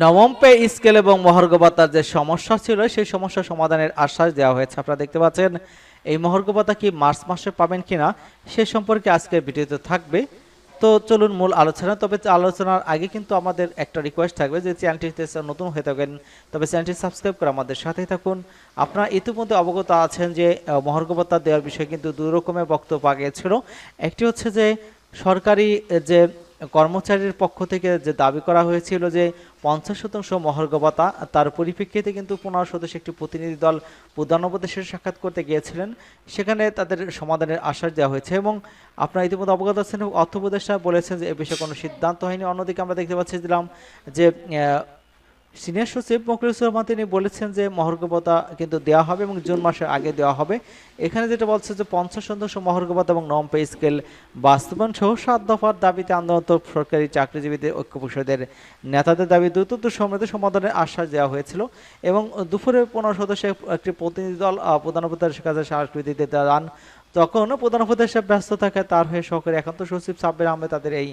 নবম pay scale এবং মহার্ঘ ভাতার যে সমস্যা ছিল সেই সমস্যা সমাধানের আশ্বাস দেওয়া হয়েছে। আপনারা দেখতে পাচ্ছেন এই মহার্ঘ ভাতা কি মার্চ মাসে পাবেন কিনা সে সম্পর্কে আজকের ভিডিওতে থাকবে। তো চলুন মূল আলোচনা। তবে আলোচনার আগে কিন্তু আমাদের একটা রিকোয়েস্ট থাকবে যে চ্যানেলটিতে নতুন হয়ে থাকেন তবে চ্যানেলটি সাবস্ক্রাইব করে আমাদের সাথেই থাকুন। আপনারা ইতিমধ্যে অবগত আছেন যে মহার্ঘ ভাতা দেওয়ার বিষয়ে কিন্তু দুই রকমের বক্তব্য পাওয়া গিয়েছিল। একটি হচ্ছে যে সরকারি যে কর্মচারীর পক্ষ থেকে যে দাবি করা হয়েছিল যে 50% মহার্ঘ ভাতা, তার পরিপ্রেক্ষিতে কিন্তু 15 সদস্য একটি প্রতিনিধি দল প্রধান উপদেষ্টার সাক্ষাৎ করতে গিয়েছিলেন। সেখানে তাদের সমাধানের আশ্বাস দেওয়া হয়েছে এবং আপনারা ইতিমধ্যে অবগত আছেন অর্থ উপদেষ্টা বলেছেন যে এ বিষয়ে কোনো সিদ্ধান্ত হয়নি। অন্যদিকে আমরা দেখতে পাচ্ছিলাম যে সিনিয়র সচিব মকরুল রহমান তিনি বলেছেন যে মহার্ঘ ভাতা কিন্তু দেওয়া হবে এবং জুন মাসের আগে দেওয়া হবে। এখানে যেটা বলছে যে 50% মহার্ঘ ভাতা এবং নবম পে স্কেল বাস্তবায়ন সহ 7 দফার দাবিতে আন্দোলনরত সরকারি চাকরিজীবীদের ঐক্য পরিষদের নেতাদের দাবি দ্রুত সমৃদ্ধ সমাধানের আশ্বাস দেওয়া হয়েছিল এবং দুপুরে 15 সদস্যের একটি প্রতিনিধি দল প্রধান উপদেষ্টার কাছে স্মারকলিপি দিতে যান। তখন প্রধান উপদেষ্টা ব্যস্ত থাকায় তার হয়ে সহকারী একান্ত সচিব সাব্বির আহমেদ তাদের এই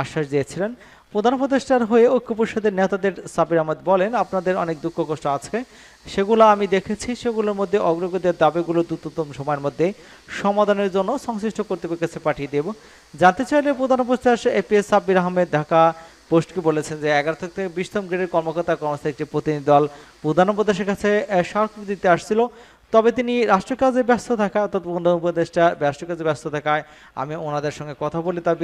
আশ্বাস দিয়েছিলেন। প্রধান উপদেষ্টার হয়ে ঐক্য পরিষদের নেতাদের সাব্বির আহমেদ বলেন, আপনাদের অনেক দুঃখ কষ্ট আছে, সেগুলো আমি দেখেছি। সেগুলোর মধ্যে অগ্রগতির দাবিগুলো দ্রুততম সময়ের মধ্যে সমাধানের জন্য সংশ্লিষ্ট কর্তৃপক্ষের কাছে পাঠিয়ে দেব। জানতে চাইলে প্রধান উপদেষ্টা এপিএস সাব্বির আহমেদ ঢাকা পোস্টকে বলেছেন যে 11 থেকে 20তম গ্রেডের কর্মকর্তা কর্মচারী একটি প্রতিনিধি দল প্রধান উপদেষ্টার কাছে স্মারকলিপি দিতে আসছিল। তবে তিনি রাষ্ট্র কাজে ব্যস্ত থাকা অর্থাৎ প্রধান উপদেষ্টা রাষ্ট্র কাজে ব্যস্ত থাকায় আমি ওনাদের সঙ্গে কথা বলে তার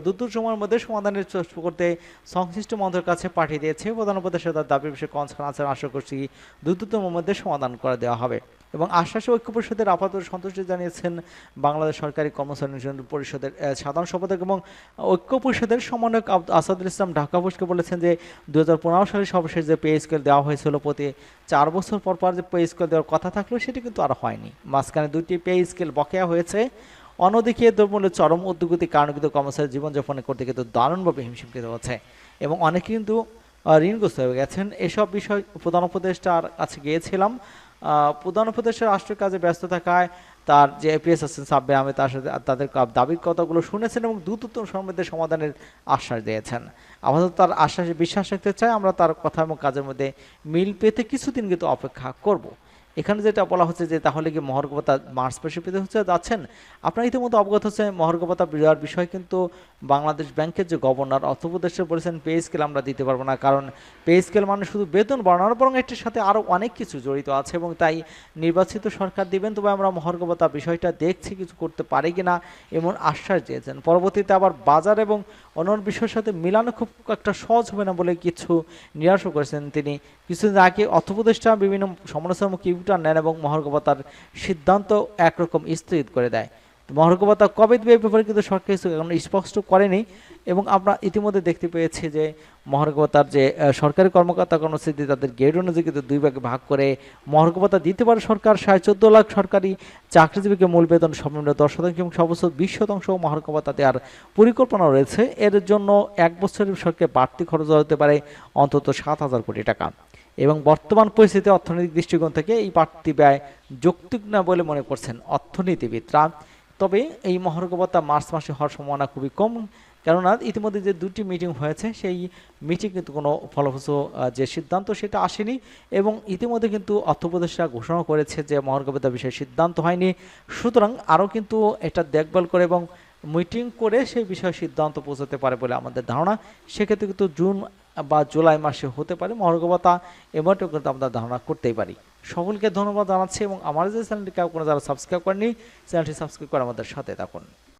দ্রুত সময়ের মধ্যে সমাধানের চেষ্টা করতে সংশ্লিষ্ট মন্ত্রের কাছে পাঠিয়ে দিয়েছে। প্রধান উপদেষ্টা তার দাবির বিষয়ে কনসার্ন আছেন, আশা করছি দ্রুততম মধ্যে সমাধান করে দেওয়া হবে এবং আশ্বাসে ঐক্য পরিষদের আপাতত সন্তুষ্টি জানিয়েছেন বাংলাদেশ সরকারি কর্মচারী পরিষদের সাধারণ সম্পাদক এবং ঐক্য পরিষদের সমন্বয়ক আসাদুল ইসলাম ঢাকা পোস্টকে বলেছেন যে 2015 সালে সর্বশেষ যে পে স্কেল দেওয়া হয়েছিল প্রতি 4 বছর পর যে পে স্কেল দেওয়ার কথা থাকলো সেটি কিন্তু আর হয়নি। মাঝখানে 2টি পে স্কেল বকেয়া হয়েছে। অন্যদিকে দ্রব্যমূল্যের চরম ঊর্ধ্বগতির কারণে কিন্তু কর্মচারী জীবনযাপন করতে কিন্তু দারুণভাবে হিমশিম হচ্ছে এবং অনেকে কিন্তু ঋণগ্রস্ত হয়ে গেছেন। এসব বিষয় প্রধান উপদেষ্টার কাছে গিয়েছিলাম। প্রধান উপদেষ্টা রাষ্ট্রের কাজে ব্যস্ত থাকায় তার যে এপিএস আছেন সাব্বির আহমেদ তার সাথে তাদের দাবির কথাগুলো শুনেছেন এবং দ্রুততম সমৃদ্ধ সমাধানের আশ্বাস দিয়েছেন। আপাতত তার আশ্বাসে বিশ্বাস রাখতে চাই, আমরা তার কথা এবং কাজের মধ্যে মিল পেতে কিছুদিন কিন্তু অপেক্ষা করব। এখানে যেটা বলা হচ্ছে যে তাহলে কি মহার্ঘ ভাতা মার্চ মাসে পেতে হচ্ছে যাচ্ছেন। আপনারা ইতিমধ্যে অবগত হচ্ছে মহার্ঘ ভাতা দেওয়ার বিষয় কিন্তু বাংলাদেশ ব্যাংকের যে গভর্নর অর্থ উপদেষ্টা বলেছেন পে স্কেল আমরা দিতে পারবো না, কারণ পে স্কেল মানে শুধু বেতন বাড়ানো বরং এটির সাথে আরও অনেক কিছু জড়িত আছে এবং তাই নির্বাচিত সরকার দিবেন, তবে আমরা মহার্ঘ ভাতা বিষয়টা দেখছি কিছু করতে পারি কিনা এমন আশ্বাস দিয়েছেন। পরবর্তীতে আবার বাজার এবং অন্যান্য বিষয়ের সাথে মিলানো খুব একটা সহজ হবে না বলে কিছু নিরাশও করেছেন তিনি। কিছুদিন আগে অর্থ উপদেষ্টা বিভিন্ন সমালোচনামুখী ইউটার্ন নেন এবং মহার্ঘ ভাতার সিদ্ধান্ত একরকম স্থগিত করে দেয়। মহার্ঘ ভাতা কবে দেবে এই ব্যাপারে কিন্তু সরকার কিছু এখন স্পষ্ট করেনি এবং আমরা ইতিমধ্যে দেখতে পেয়েছি যে মহার্ঘ ভাতার যে সরকারি কর্মকর্তা কর্মচারী তাদের গ্রেড অনুযায়ী কিন্তু 2 ভাগে ভাগ করে মহার্ঘ ভাতা দিতে পারে সরকার। 14.5 লাখ সরকারি চাকরিজীবীকে মূল বেতন সর্বনিম্ন 10% এবং সর্বোচ্চ 20% মহার্ঘ ভাতা দেওয়ার পরিকল্পনা রয়েছে। এর জন্য 1 বছরের সরকারের বাড়তি খরচ হতে পারে অন্তত 7,000 কোটি টাকা এবং বর্তমান পরিস্থিতি অর্থনৈতিক দৃষ্টিকোণ থেকে এই বাড়তি ব্যয় যৌক্তিক না বলে মনে করছেন অর্থনীতিবিদরা। তবে এই মহার্ঘ ভাতা মার্চ মাসে হওয়ার সম্ভাবনা খুবই কম, কেননা ইতিমধ্যে যে 2টি মিটিং হয়েছে সেই মিটিং কিন্তু কোনো ফলপ্রসূ যে সিদ্ধান্ত সেটা আসেনি এবং ইতিমধ্যে কিন্তু অর্থ উপদেষ্টা ঘোষণা করেছে যে মহার্ঘ ভাতা বিষয়ে সিদ্ধান্ত হয়নি। সুতরাং আরও কিন্তু এটা দেখভাল করে এবং মিটিং করে সেই বিষয়ে সিদ্ধান্ত পৌঁছাতে পারে বলে আমাদের ধারণা। সেক্ষেত্রে কিন্তু জুন বা জুলাই মাসে হতে পারে মহার্ঘ ভাতা, এমনটাও কিন্তু আমরা ধারণা করতেই পারি। সকলকে ধন্যবাদ জানাচ্ছি এবং আমার যে চ্যানেলটি কেউ কোনো যারা সাবস্ক্রাইব করেনি চ্যানেলটি সাবস্ক্রাইব করে আমাদের সাথে থাকুন।